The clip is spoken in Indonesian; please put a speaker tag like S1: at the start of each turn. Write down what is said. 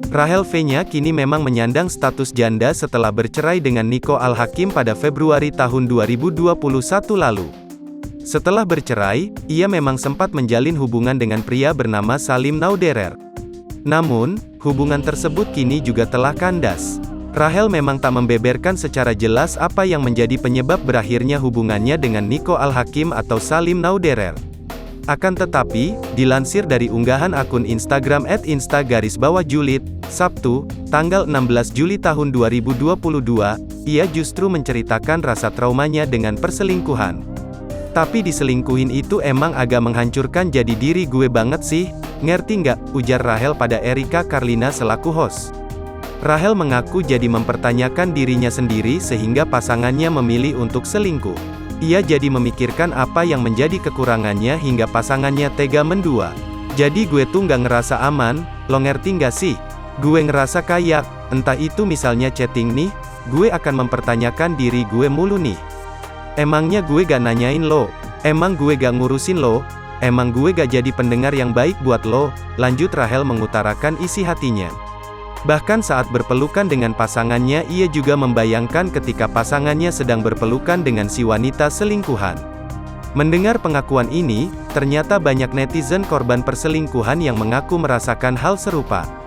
S1: Rachel V-nya kini memang menyandang status janda setelah bercerai dengan Nico Al-Hakim pada Februari tahun 2021 lalu. Setelah bercerai, ia memang sempat menjalin hubungan dengan pria bernama Salim Nauderer. Namun, hubungan tersebut kini juga telah kandas. Rachel memang tak membeberkan secara jelas apa yang menjadi penyebab berakhirnya hubungannya dengan Nico Al-Hakim atau Salim Nauderer. Akan tetapi, dilansir dari unggahan akun Instagram @insta_julid, Sabtu, tanggal 16 Juli tahun 2022, ia justru menceritakan rasa traumanya dengan perselingkuhan. "Tapi diselingkuhin itu emang agak menghancurkan jadi diri gue banget sih, ngerti nggak?" ujar Rachel pada Erika Carlina selaku host. Rachel mengaku jadi mempertanyakan dirinya sendiri sehingga pasangannya memilih untuk selingkuh. Ia jadi memikirkan apa yang menjadi kekurangannya hingga pasangannya tega mendua. "Jadi gue tuh nggak ngerasa aman, lo ngerti nggak sih? Gue ngerasa kayak, entah itu misalnya chatting nih, gue akan mempertanyakan diri gue mulu nih. Emangnya gue gak nanyain lo? Emang gue gak ngurusin lo? Emang gue gak jadi pendengar yang baik buat lo?" lanjut Rachel mengutarakan isi hatinya. Bahkan saat berpelukan dengan pasangannya, ia juga membayangkan ketika pasangannya sedang berpelukan dengan si wanita selingkuhan. Mendengar pengakuan ini, ternyata banyak netizen korban perselingkuhan yang mengaku merasakan hal serupa.